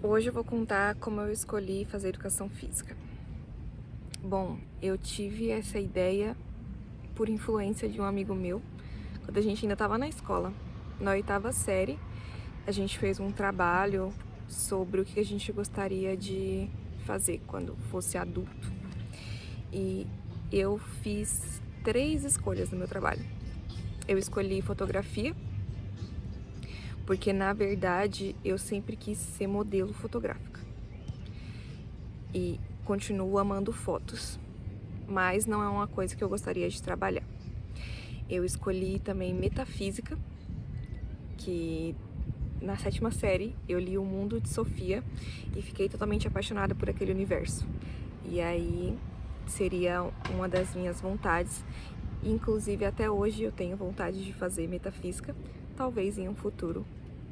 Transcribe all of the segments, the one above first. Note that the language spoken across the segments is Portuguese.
Hoje eu vou contar como eu escolhi fazer educação física. Bom, eu tive essa ideia por influência de um amigo meu, quando a gente ainda estava na escola. Na oitava série, a gente fez um trabalho sobre o que a gente gostaria de fazer quando fosse adulto. E eu fiz 3 escolhas no meu trabalho. Eu escolhi fotografia, porque na verdade eu sempre quis ser modelo fotográfica. E continuo amando fotos, mas não é uma coisa que eu gostaria de trabalhar. Eu escolhi também metafísica, que na 7ª série eu li O Mundo de Sofia e fiquei totalmente apaixonada por aquele universo. E aí seria uma das minhas vontades, inclusive até hoje eu tenho vontade de fazer metafísica, talvez em um futuro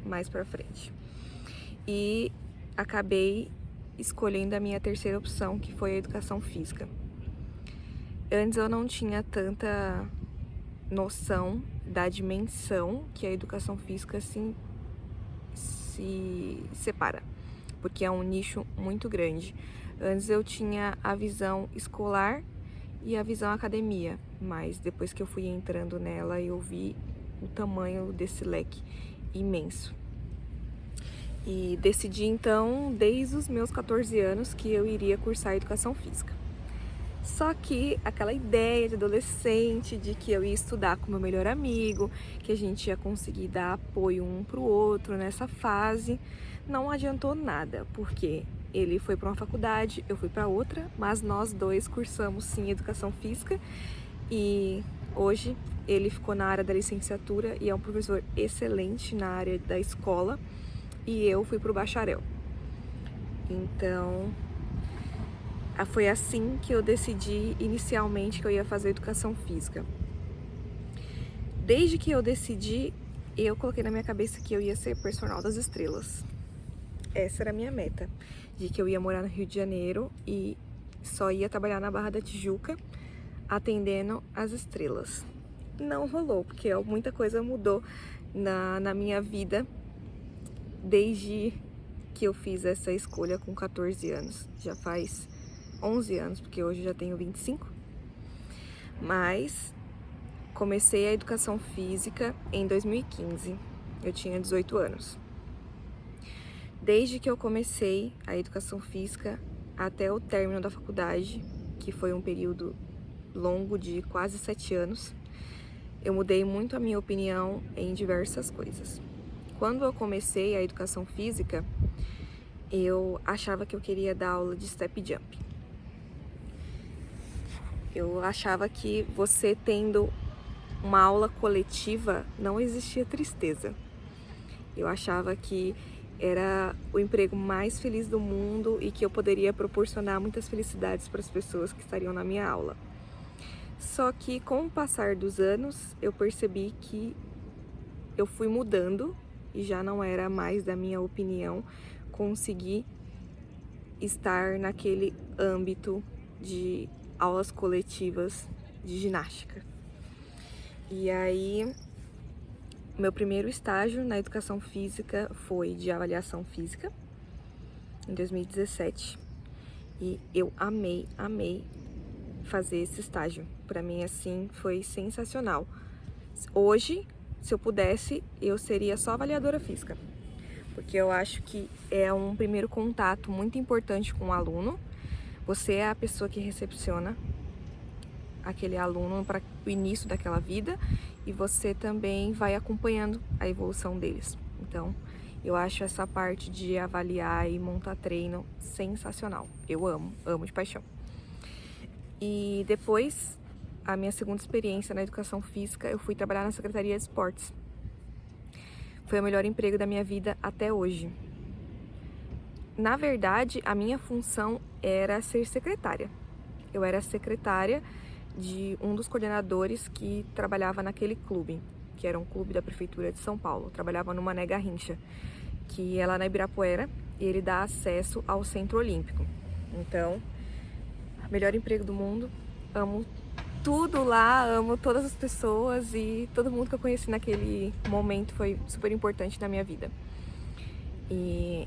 mais pra frente. E acabei escolhendo a minha terceira opção, que foi a educação física. Antes eu não tinha tanta noção da dimensão que a educação física se separa, porque é um nicho muito grande. Antes eu tinha a visão escolar e a visão academia, mas depois que eu fui entrando nela eu vi o tamanho desse leque imenso. E decidi então, desde os meus 14 anos, que eu iria cursar educação física. Só que aquela ideia de adolescente, de que eu ia estudar com meu melhor amigo, que a gente ia conseguir dar apoio um pro outro nessa fase, não adiantou nada, porque ele foi para uma faculdade, eu fui para outra, mas nós dois cursamos sim educação física e hoje ele ficou na área da licenciatura e é um professor excelente na área da escola e eu fui pro bacharel. Então, foi assim que eu decidi inicialmente que eu ia fazer educação física. Desde que eu decidi, eu coloquei na minha cabeça que eu ia ser personal das estrelas. Essa era a minha meta, de que eu ia morar no Rio de Janeiro e só ia trabalhar na Barra da Tijuca, atendendo as estrelas. Não rolou, porque muita coisa mudou na minha vida desde que eu fiz essa escolha com 14 anos. Já faz 11 anos, porque hoje eu já tenho 25. Mas comecei a educação física em 2015. Eu tinha 18 anos. Desde que eu comecei a educação física até o término da faculdade, que foi um período longo de quase 7 anos, eu mudei muito a minha opinião em diversas coisas. Quando eu comecei a educação física, eu achava que eu queria dar aula de step jump. Eu achava que você tendo uma aula coletiva não existia tristeza. Eu achava que era o emprego mais feliz do mundo e que eu poderia proporcionar muitas felicidades para as pessoas que estariam na minha aula. Só que com o passar dos anos, eu percebi que eu fui mudando e já não era mais da minha opinião conseguir estar naquele âmbito de aulas coletivas de ginástica. E aí, meu primeiro estágio na educação física foi de avaliação física, em 2017. E eu amei fazer esse estágio. Para mim, assim, foi sensacional. Hoje, se eu pudesse, eu seria só avaliadora física, porque eu acho que é um primeiro contato muito importante com o aluno. Você é a pessoa que recepciona aquele aluno para o início daquela vida e você também vai acompanhando a evolução deles. Então, eu acho essa parte de avaliar e montar treino sensacional. Eu amo de paixão. E depois, a minha segunda experiência na educação física, eu fui trabalhar na Secretaria de Esportes. Foi o melhor emprego da minha vida até hoje. Na verdade, a minha função era ser secretária. Eu era secretária de um dos coordenadores que trabalhava naquele clube, que era um clube da Prefeitura de São Paulo. Eu trabalhava no Mané Garrincha, que é lá na Ibirapuera, e ele dá acesso ao Centro Olímpico. Então, melhor emprego do mundo, amo tudo lá, amo todas as pessoas e todo mundo que eu conheci naquele momento foi super importante na minha vida. E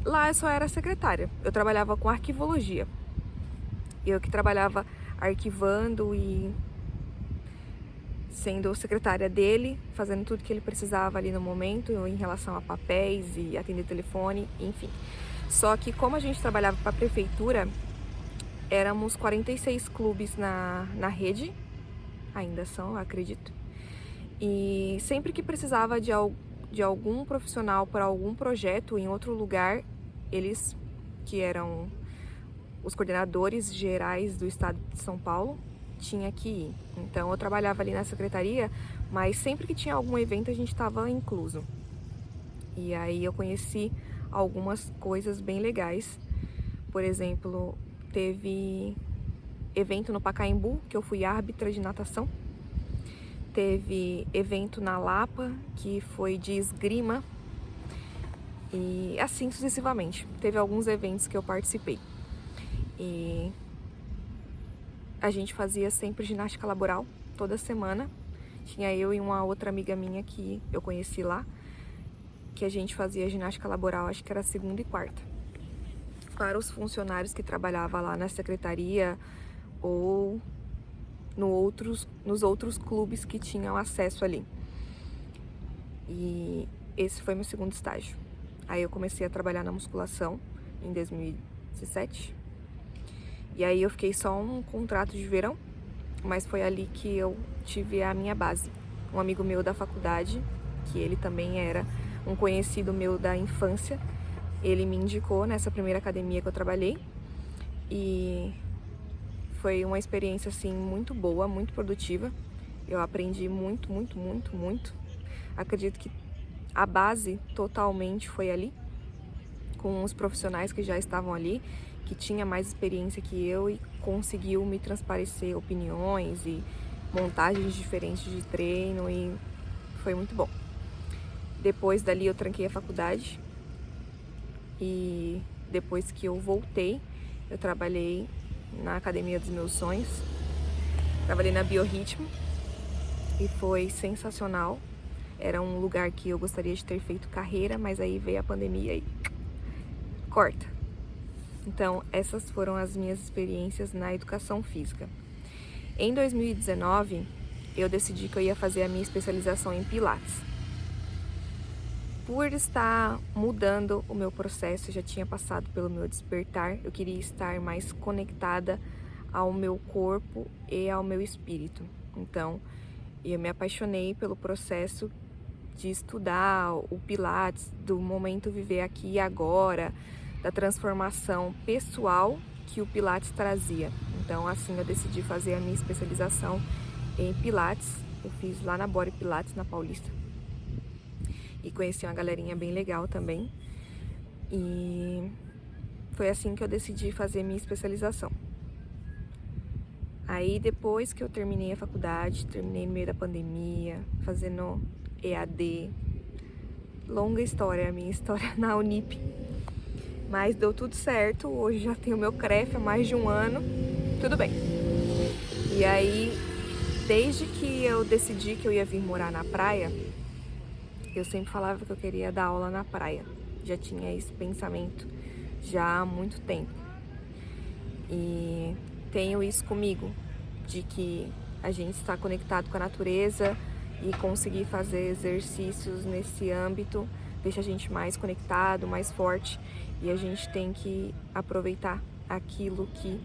Lá eu só era secretária, eu trabalhava com arquivologia. Eu que trabalhava arquivando e sendo secretária dele, fazendo tudo que ele precisava ali no momento em relação a papéis e atender telefone, enfim. Só que como a gente trabalhava para a prefeitura, éramos 46 clubes na rede, ainda são, eu acredito. E sempre que precisava de algum profissional para algum projeto em outro lugar, eles, que eram os coordenadores gerais do estado de São Paulo, tinha que ir. Então eu trabalhava ali na secretaria, mas sempre que tinha algum evento a gente estava incluso. E aí eu conheci algumas coisas bem legais. Por exemplo, teve evento no Pacaembu, que eu fui árbitra de natação. Teve evento na Lapa, que foi de esgrima. E assim sucessivamente. Teve alguns eventos que eu participei. E a gente fazia sempre ginástica laboral, toda semana. Tinha eu e uma outra amiga minha que eu conheci lá, que a gente fazia ginástica laboral, acho que era segunda e quarta. Para os funcionários que trabalhavam lá na secretaria ou nos outros clubes que tinham acesso ali. E esse foi meu segundo estágio. Aí eu comecei a trabalhar na musculação em 2017. E aí eu fiquei só um contrato de verão, mas foi ali que eu tive a minha base. Um amigo meu da faculdade, que ele também era um conhecido meu da infância, ele me indicou nessa primeira academia que eu trabalhei. E foi uma experiência assim muito boa, muito produtiva. Eu aprendi muito, muito, muito, muito. Acredito que a base totalmente foi ali, com os profissionais que já estavam ali, que tinha mais experiência que eu e conseguiu me transparecer opiniões e montagens diferentes de treino e foi muito bom. Depois dali eu tranquei a faculdade e depois que eu voltei, eu trabalhei na academia dos meus sonhos, trabalhei na Biorritmo e foi sensacional. Era um lugar que eu gostaria de ter feito carreira, mas aí veio a pandemia e corta. Então, essas foram as minhas experiências na educação física. Em 2019, eu decidi que eu ia fazer a minha especialização em Pilates. Por estar mudando o meu processo, eu já tinha passado pelo meu despertar, eu queria estar mais conectada ao meu corpo e ao meu espírito. Então, eu me apaixonei pelo processo de estudar o Pilates, do momento viver aqui e agora, da transformação pessoal que o Pilates trazia. Então, assim, eu decidi fazer a minha especialização em Pilates. Eu fiz lá na Body Pilates, na Paulista. E conheci uma galerinha bem legal também. E foi assim que eu decidi fazer minha especialização. Aí, depois que eu terminei a faculdade, terminei no meio da pandemia, fazendo EAD. Longa história, a minha história na Unip. Mas deu tudo certo, hoje já tenho meu CREF há mais de um ano, tudo bem. E aí, desde que eu decidi que eu ia vir morar na praia, eu sempre falava que eu queria dar aula na praia. Já tinha esse pensamento já há muito tempo. E tenho isso comigo, de que a gente está conectado com a natureza e conseguir fazer exercícios nesse âmbito deixa a gente mais conectado, mais forte. E a gente tem que aproveitar aquilo que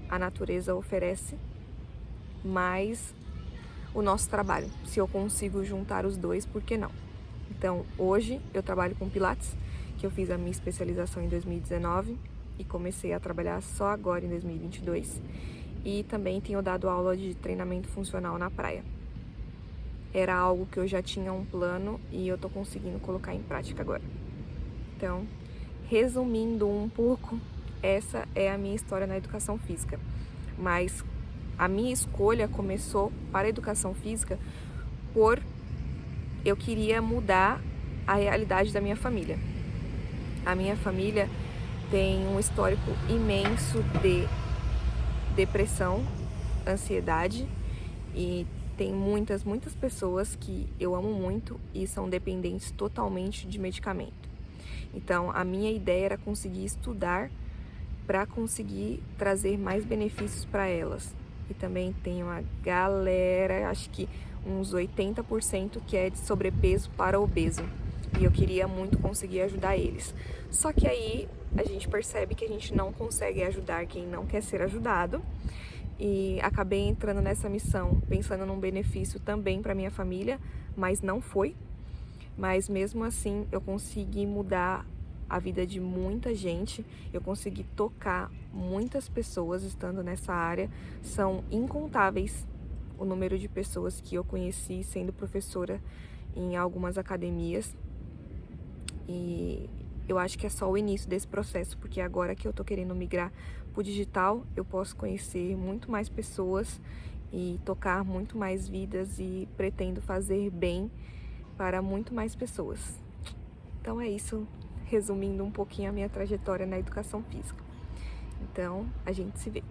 a natureza oferece, mais o nosso trabalho. Se eu consigo juntar os dois, por que não? Então, hoje eu trabalho com Pilates, que eu fiz a minha especialização em 2019 e comecei a trabalhar só agora em 2022. E também tenho dado aula de treinamento funcional na praia. Era algo que eu já tinha um plano e eu tô conseguindo colocar em prática agora. Então, resumindo um pouco, essa é a minha história na educação física. Mas a minha escolha começou para a educação física por eu queria mudar a realidade da minha família. A minha família tem um histórico imenso de depressão, ansiedade e tem muitas pessoas que eu amo muito e são dependentes totalmente de medicamento. Então, a minha ideia era conseguir estudar para conseguir trazer mais benefícios para elas. E também tem uma galera, acho que uns 80% que é de sobrepeso para obeso. E eu queria muito conseguir ajudar eles. Só que aí a gente percebe que a gente não consegue ajudar quem não quer ser ajudado. E acabei entrando nessa missão pensando num benefício também para minha família, mas não foi. Mas mesmo assim eu consegui mudar a vida de muita gente, eu consegui tocar muitas pessoas estando nessa área. São incontáveis o número de pessoas que eu conheci sendo professora em algumas academias. E eu acho que é só o início desse processo, porque agora que eu tô querendo migrar pro digital, eu posso conhecer muito mais pessoas e tocar muito mais vidas e pretendo fazer bem para muito mais pessoas. Então é isso, resumindo um pouquinho a minha trajetória na educação física. Então, a gente se vê.